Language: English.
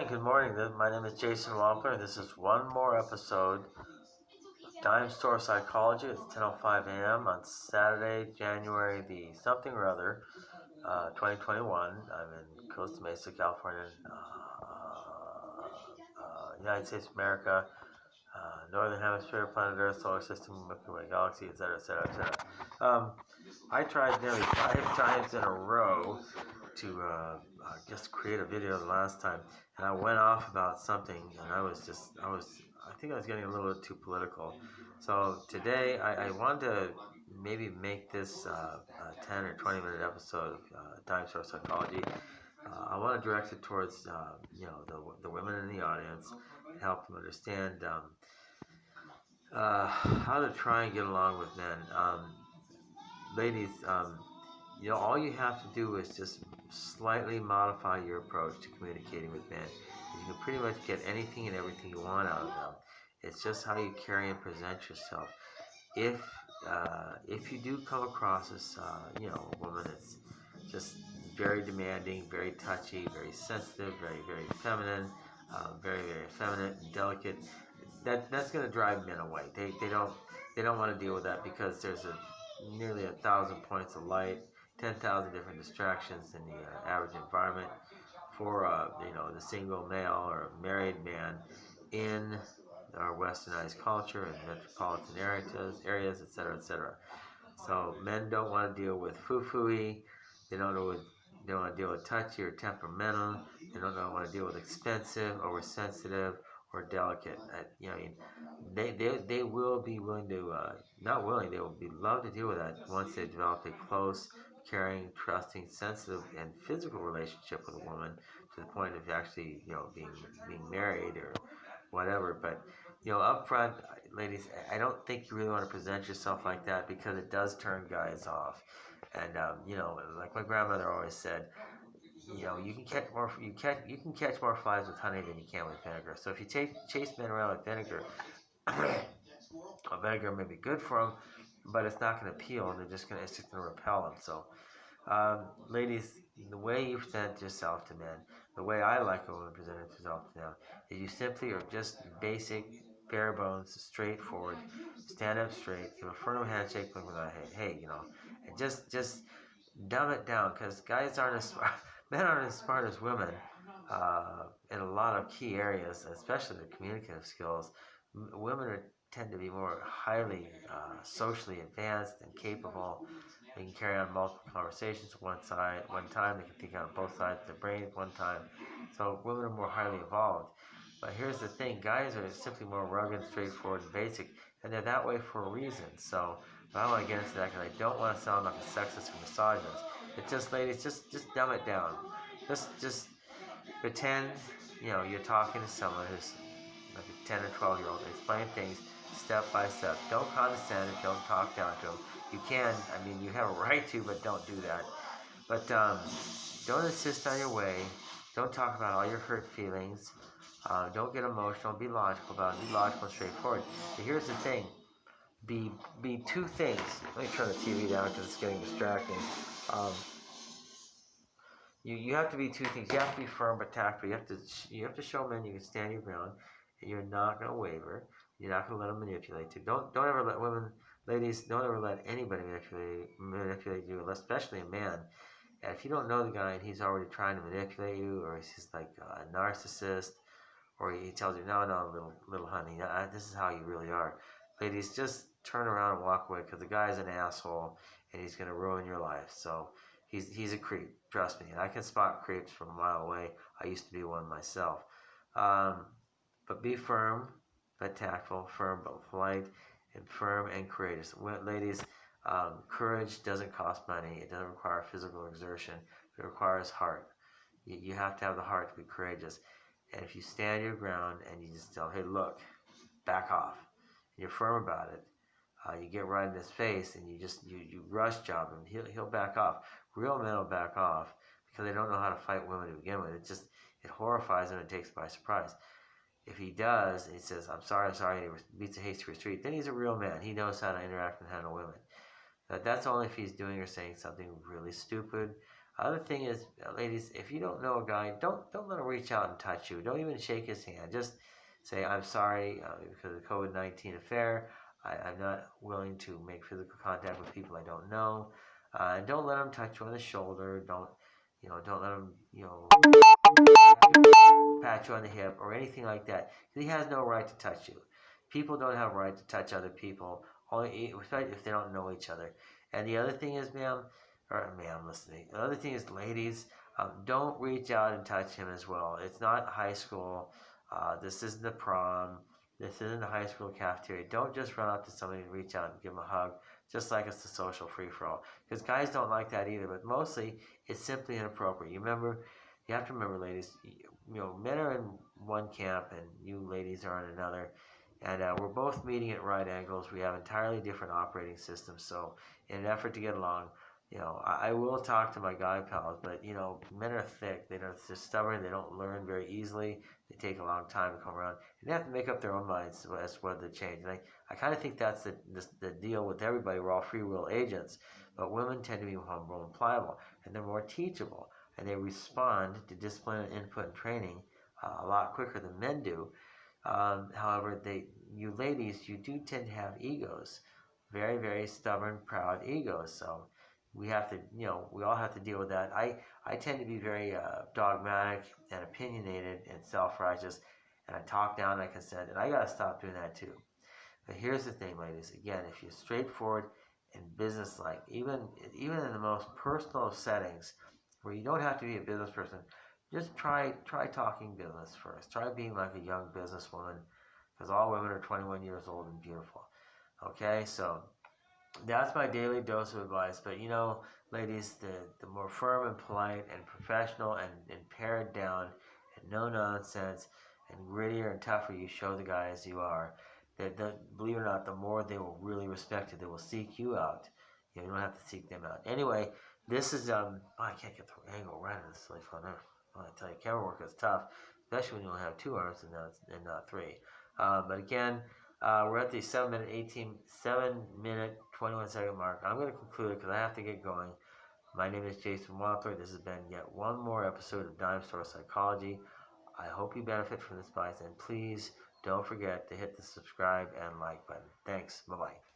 Hi, good morning. My name is Jason Wampler, and this is one more episode of Dime Store Psychology. It's 10:05 a.m. on Saturday, January the something or other, 2021. I'm in Costa Mesa, California, United States of America, Northern Hemisphere, planet Earth, solar system, Milky Way galaxy, etc., etc., etc. I tried nearly 5 times in a row to just create a video the last time, and I went off about something, and I think I was getting a little bit too political. So today, I wanted to maybe make this a 10 or 20 minute episode of Dime Store Psychology. I want to direct it towards the women in the audience, and help them understand how to try and get along with men. Ladies, all you have to do is just slightly modify your approach to communicating with men. You can pretty much get anything and everything you want out of them. It's just how you carry and present yourself. If you do come across as a woman that's just very demanding, very touchy, very sensitive, very feminine, very effeminate and delicate, that's going to drive men away. They don't want to deal with that because there's nearly 1,000 points of light, 10,000 different distractions in the average environment for the single male or married man in our westernized culture and metropolitan areas, etc., etc. So men don't want to deal with foo-foo-y. They don't want to deal with touchy or temperamental. They don't want to deal with expensive, oversensitive, or delicate. They will be willing to, not willing, they will be love to deal with that once they develop a close, caring, trusting, sensitive, and physical relationship with a woman to the point of actually, being married or whatever. But up front, ladies, I don't think you really want to present yourself like that because it does turn guys off. And like my grandmother always said, you can catch more flies with honey than you can with vinegar. So if you chase men around with vinegar, vinegar may be good for them, but it's not going to appeal, and it's just going to repel them. So, ladies, the way you present yourself to men, the way I like a woman to present herself to them, is you simply are just basic, bare bones, straightforward, stand up straight, give a firm handshake, look without hey, and just dumb it down, because guys aren't as smart, men aren't as smart as women in a lot of key areas, especially the communicative skills. Women tend to be more highly socially advanced and capable. They can carry on multiple conversations at one time. They can think on both sides of their brain at one time. So women are more highly evolved. But here's the thing: guys are simply more rugged, straightforward, and basic, and they're that way for a reason. So I don't want to get into that because I don't want to sound like a sexist or misogynist. It's just, ladies, just dumb it down. Just pretend you're talking to someone who's like a 10 or 12-year-old. Explain things step by step. Don't condescend and don't talk down to them. You can, you have a right to, but don't do that. But don't insist on your way. Don't talk about all your hurt feelings. Don't get emotional. Be logical about it. Be logical and straightforward. But here's the thing. Be two things. Let me turn the TV down because it's getting distracting. You have to be two things. You have to be firm but tactful. You have to show men you can stand your ground, and you're not going to waver. You're not going to let them manipulate you. Don't ever let women, ladies, don't ever let anybody manipulate you, especially a man. And if you don't know the guy and he's already trying to manipulate you, or he's just like a narcissist, or he tells you, no, little honey, this is how you really are. Ladies, just turn around and walk away, because the guy's an asshole and he's going to ruin your life. So he's a creep, trust me. And I can spot creeps from a mile away. I used to be one myself. But be firm but tactful, firm but polite, and firm and courageous. Ladies, courage doesn't cost money. It doesn't require physical exertion. It requires heart. You have to have the heart to be courageous. And if you stand your ground and you just tell, hey, look, back off, and you're firm about it, you get right in his face and you rush job him, he'll back off. Real men will back off because they don't know how to fight women to begin with. It horrifies them and takes them by surprise. If he does, and he says, I'm sorry, and he beats a hasty retreat, then he's a real man. He knows how to interact and handle women. That's only if he's doing or saying something really stupid, Other thing is, ladies, if you don't know a guy, don't let him reach out and touch you. Don't even shake his hand. Just say, I'm sorry, because of the COVID-19 affair, I'm not willing to make physical contact with people I don't know. And don't let him touch you on the shoulder. Don't let him, pat you on the hip or anything like that. He has no right to touch you. People don't have a right to touch other people, only if they don't know each other. And the other thing is, ma'am, listening. The other thing is, ladies, don't reach out and touch him as well. It's not high school. This isn't the prom. This isn't the high school cafeteria. Don't just run up to somebody and reach out and give them a hug, just like it's the social free-for-all. Because guys don't like that either, but mostly it's simply inappropriate. You have to remember, ladies, men are in one camp and you ladies are in another. And we're both meeting at right angles. We have entirely different operating systems. So, in an effort to get along, I will talk to my guy pals, but men are thick. They're stubborn. They don't learn very easily. They take a long time to come around, and they have to make up their own minds as to whether to change. And I kind of think that's the deal with everybody. We're all free will agents, but women tend to be humble and pliable, and they're more teachable, and they respond to discipline and input and training a lot quicker than men do. However, you ladies, you do tend to have egos, very, very stubborn, proud egos. So we have to, we all have to deal with that. I tend to be very dogmatic and opinionated and self-righteous, and I talk down, I consent, and I gotta stop doing that too. But here's the thing, ladies. Again, if you're straightforward and businesslike, even in the most personal of settings, where you don't have to be a business person, just try talking business first. Try being like a young businesswoman, because all women are 21 years old and beautiful. Okay, so that's my daily dose of advice. But ladies, the more firm and polite and professional and pared down and no nonsense and grittier and tougher you show the guy as you are, that believe it or not, the more they will really respect you. They will seek you out. You don't have to seek them out. Anyway, this is I can't get the angle right on this silly phone. I tell you, camera work is tough, especially when you only have two arms and not three. But again, we're at the 7 minute 21 second mark. I'm going to conclude it because I have to get going. My name is Jason Wampler. This has been yet one more episode of Dime Store Psychology. I hope you benefit from this advice, and please don't forget to hit the subscribe and like button. Thanks. Bye-bye.